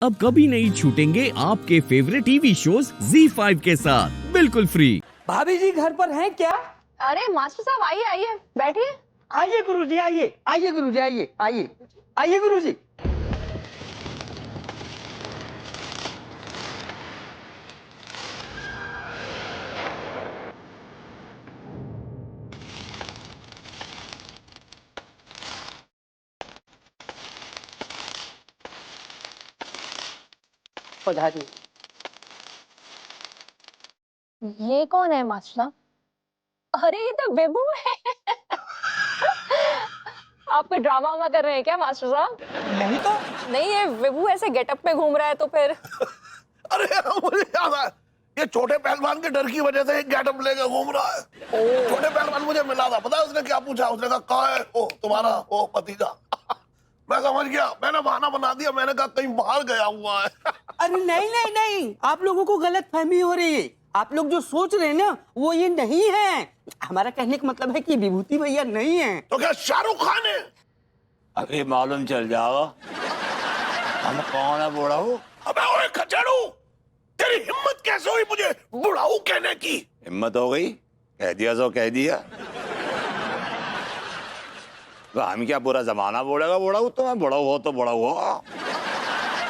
अब कभी नहीं छूटेंगे आपके फेवरेट टीवी शोज ZEE5 के साथ बिल्कुल फ्री। भाभी जी घर पर हैं क्या? अरे मास्टर साहब आइए आइए बैठिए। आइए गुरुजी, आइए आइए गुरुजी, आइए आइए आइए गुरुजी। पधारिए। ये कौन है मास्टर साहब? अरे ये तो बेबू है। आप कोई ड्रामा वामा कर रहे हैं क्या मास्टर साहब? नहीं तो नहीं, ये बेबू ऐसे गेटअप में घूम रहा है तो फिर। अरे मुझे याद आया, ये छोटे पहलवान के डर की वजह से एक गेटअप लेके घूम रहा है। छोटे पहलवान मुझे मिला था, पता है उसने क्या पूछा? उसने कहा कहाँ है ओ तुम्हारा ओ भतीजा? मैं समझ गया, मैंने बहाना बना दिया, मैंने कहा कहीं बाहर गया हुआ है। अरे नहीं नहीं नहीं, आप लोगों को गलत फहमी हो रही है। आप लोग जो सोच रहे हैं ना वो ये नहीं है। हमारा कहने का मतलब है कि विभूति भैया नहीं है। तो क्या शाहरुख खान है? अभी मालूम चल जाएगा हम कौन है बुढ़ाऊ। अबे ओए खचड़ू, तेरी हिम्मत कैसे हुई मुझे बुढ़ाऊ कहने की? हिम्मत हो गई, कह दिया सो कह दिया। तो हम क्या पूरा जमाना बोलेगा बुढ़ाऊ? तो मैं बुढ़ाऊ हो तो बुढ़ाऊ हो।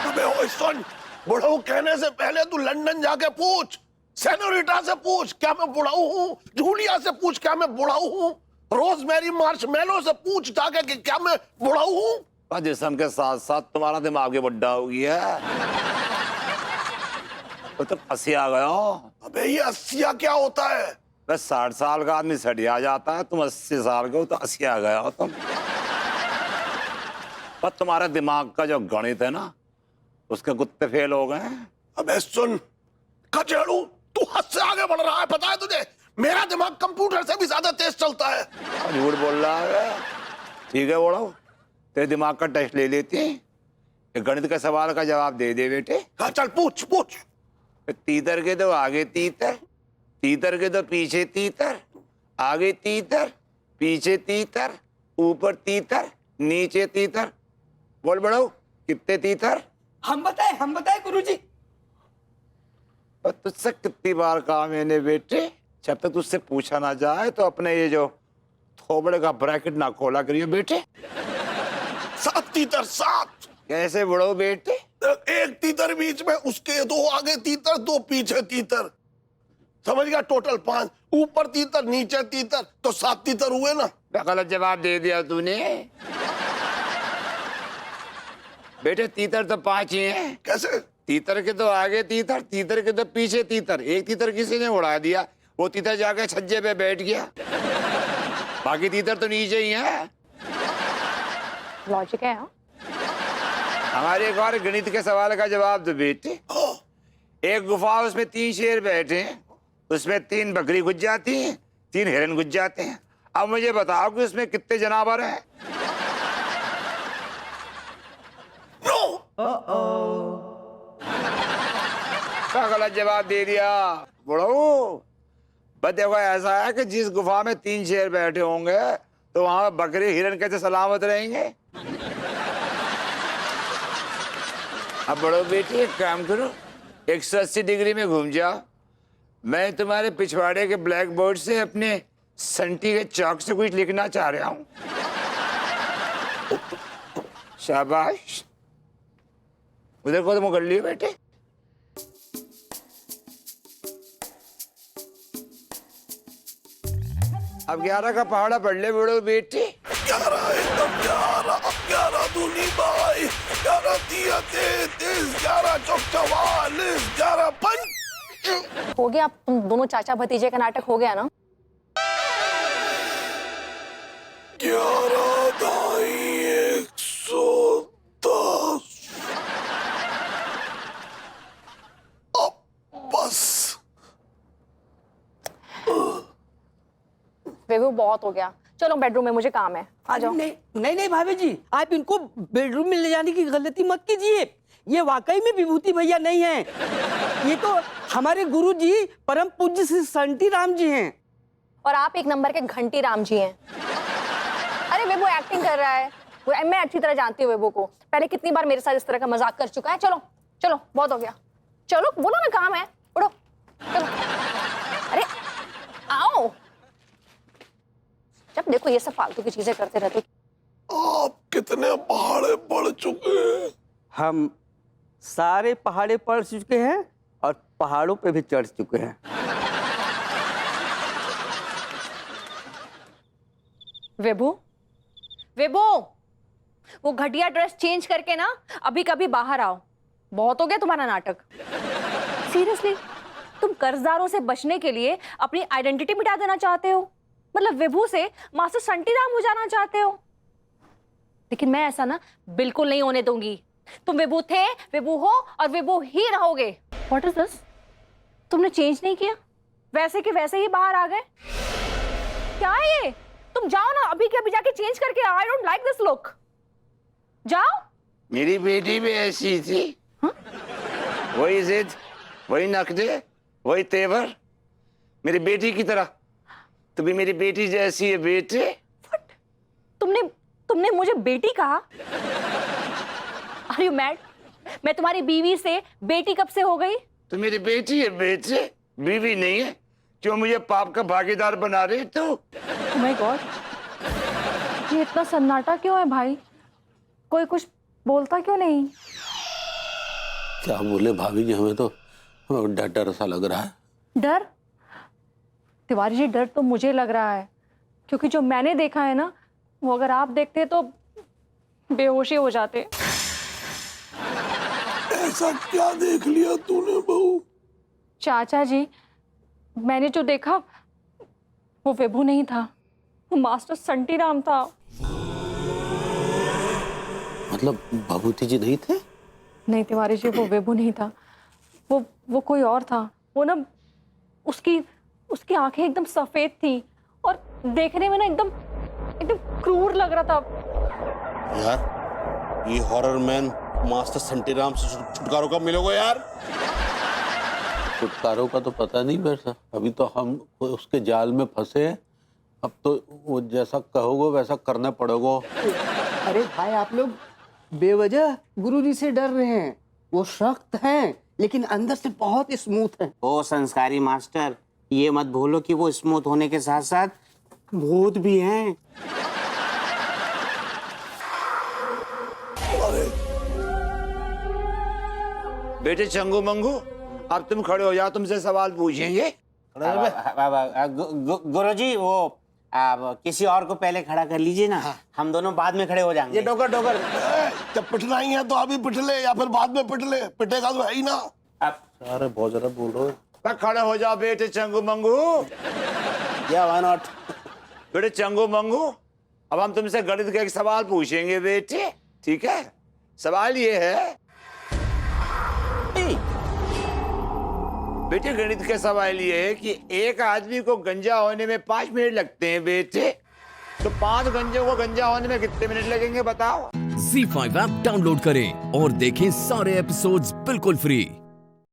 अबे ओए सुन, बुढ़ाऊ कहने से पहले तू लंदन जाके पूछ, सेनोरिटा से पूछ क्या मैं बुढ़ाऊ हूँ, जूलिया से पूछ क्या मैं बुढ़ाऊ हूँ, रोजमेरी मार्शमेलो से पूछ जाके कि क्या मैं बुढ़ाऊ हूँ। पर जिस्म के साथ साथ तुम्हारा दिमाग भी बड्डा हो गया है। तो अस्सी आ गया हो। अबे ये 80 क्या होता है? बस 60 साल का आदमी सड़िया जाता है, तुम 80 साल के हो तो 80 आ गया हो तुम। पर तुम्हारे दिमाग का जो गणित है ना उसके गुत्ते फेल हो गए। अबे सुन खचड़ू, तू हद से आगे बढ़ रहा है, पता है तुझे? मेरा दिमाग कंप्यूटर से भी ज्यादा तेज चलता है। झूठ बोल रहा है। ठीक है बोलो, तेरे दिमाग का टेस्ट ले लेते हैं, एक गणित के सवाल का जवाब दे दे बेटे। हाँ चल पूछ पूछ। तीतर के तो आगे तीतर, तीतर के तो पीछे तीतर, आगे तीतर, पीछे तीतर, ऊपर तीतर, नीचे तीतर। बोल बड़ो कितने तीतर? हम बताए गुरुजी। और तुझसे कितनी बार कहा मैंने बेटे, जब तक तुझसे पूछा ना जाए तो अपने ये जो थोबड़े का ब्रैकेट ना खोला करियो बेटे। 7 तीतर 7। कैसे बड़ो बेटे? एक तीतर बीच में, उसके 2 आगे तीतर 2 पीछे तीतर, समझ गया? टोटल 5, ऊपर तीतर नीचे तीतर, तो 7 तीतर हुए ना। गलत जवाब दे दिया तूने बेटे। तीतर तो 5 ही हैं। कैसे? तीतर के तो आगे तीतर, तीतर के तो पीछे तीतर। एक तीतर किसी ने उड़ा दिया, वो तीतर जाके छज्जे पे बैठ गया, बाकी तीतर तो नीचे ही है। लॉजिक है। हाँ हमारे एक और गणित के सवाल का जवाब दो बेटे। एक गुफा, उसमें 3 शेर बैठे हैं, उसमें 3 बकरी घुस जाती हैं, 3 हिरन घुस जाते हैं। अब मुझे बताओ कि उसमें कितने जानवर हैं? क्या गलत जवाब दे दिया बुढ़ऊ? बस देखो ऐसा है कि जिस गुफा में 3 शेर बैठे होंगे तो वहां बकरी हिरन कैसे सलामत रहेंगे? अब बड़ो बेटी एक काम करो, 180 डिग्री में घूम जाओ। मैं तुम्हारे पिछवाड़े के ब्लैक बोर्ड से अपने संटी के चौक से कुछ लिखना चाह रहा हूं। शाबाश, उधर को तुम कर लियो बेटे। अब 11 का पहाड़ा पढ़ ले बड़ो बेटे। 11 एकदम 11, 11 दूनी 22, 11 तिया 33, 11 चौक 44, 11 पंच। हो गया, आप तुम दोनों चाचा भतीजे का नाटक हो गया ना? 11 दाई 110। अब बस बेबू बहुत हो गया, चलो बेडरूम में, मुझे काम है। आ जाओ। नहीं नहीं नहीं भाभी जी, आप इनको बेडरूम में ले जाने की गलती मत कीजिए। ये वाकई में विभूति भैया नहीं है, ये तो हमारे गुरु जी परम पूज्य श्री संटी राम जी हैं। और आप एक नंबर के घंटी राम जी हैं। अरे बेबू एक्टिंग कर रहा है, मैं अच्छी तरह जानती हूँ बेबू को, पहले कितनी बार मेरे साथ इस तरह का मजाक कर चुका है। चलो चलो बहुत हो गया, चलो बोलो ना काम है, उठो चलो। अरे आओ, जब देखो ये सब फालतू की चीजें करते रहते हो। आप कितने पहाड़े पड़ चुके हैं? हम सारे पहाड़े पढ़ चुके हैं और पहाड़ों पे भी चढ़ चुके हैं। विभू, विभू, वो घटिया ड्रेस चेंज करके ना अभी कभी बाहर आओ, बहुत हो गया तुम्हारा नाटक। सीरियसली, तुम कर्जदारों से बचने के लिए अपनी आइडेंटिटी मिटा देना चाहते हो, मतलब विभू से मास्टर संटीराम हो जाना चाहते हो। लेकिन मैं ऐसा ना बिल्कुल नहीं होने दूंगी। तुम विभू थे, विभू हो और विभू ही रहोगे। What is this? तुमने चेंज नहीं किया, वैसे के वैसे ही बाहर आ गए। क्या है ये? तुम जाओ ना अभी के अभी जाके चेंज करके। I don't like this look. जाओ। मेरी बेटी भी ऐसी थी। वही जिद, वही नखरे, वही तेवर, मेरी बेटी की तरह। तू भी मेरी बेटी जैसी है बेटे। तुमने मुझे बेटी कहा? Are you mad? मैं तुम्हारी बीवी से बेटी कब से हो गई? तू मेरी बेटी है बेटे, बीवी नहीं है। क्यों मुझे पाप का भागीदार बना रही तू? ओह माय गॉड, ये इतना सन्नाटा क्यों है भाई? कोई कुछ बोलता क्यों नहीं? क्या बोले भाभी जी, हमें तो डर डर सा लग रहा है। डर? तिवारी जी, डर तो मुझे लग रहा है, क्योंकि जो मैंने देखा है ना, वो अगर आप देखते तो बेहोशी हो जाते। ऐसा क्या देख लिया तूने बहू? चाचा जी, मैंने जो देखा वो विभू नहीं था, वो मास्टर संटीराम था। मतलब भभूति जी नहीं थे? नहीं तिवारी जी, वो विभू नहीं था, वो कोई और था। वो ना उसकी आंखें एकदम सफेद थी और देखने में ना एकदम क्रूर लग रहा था। यार, ये हॉरर मैन मास्टर संटीराम से छुटकारों कब मिलोगे यार? छुटकारों का तो पता नहीं वैसा, अभी तो हम उसके जाल में फंसे हैं। अब तो वो जैसा कहोगे वैसा करना पड़ेगा। अरे भाई, आप लोग बेवजह गुरुजी से डर रहे हैं। वो सख्त हैं लेकिन अंदर से बहुत स्मूथ हैं। ओ संस्कारी मास्टर, ये मत भूलो कि वो स्मूथ होने के साथ साथ भूत भी हैं। बेटे चंगू मंगू, अब तुम खड़े हो जाओ, तुमसे सवाल पूछेंगे। गुरुजी, वो किसी और को पहले खड़ा कर लीजिए ना। हम दोनों बाद में खड़े हो जाएंगे। ये डोकर डोकर जब पिटना ही है तो अभी पिट ले या फिर बाद में पिट ले, पिटेगा तो है ही ना। अरे बहुत ज्यादा बोल रहे हो। खड़े हो जाओ बेटे चंगू मंगू। या व्हाई नॉट? बेटे चंगू मंगू, अब हम तुमसे गणित का एक सवाल पूछेंगे बेटे, ठीक है? सवाल ये है बेटे, गणित का सवाल ये है कि एक आदमी को गंजा होने में 5 मिनट लगते हैं बेटे, तो 5 गंजों को गंजा होने में कितने मिनट लगेंगे बताओ? Z5 ऐप डाउनलोड करें और देखें सारे एपिसोड्स बिल्कुल फ्री।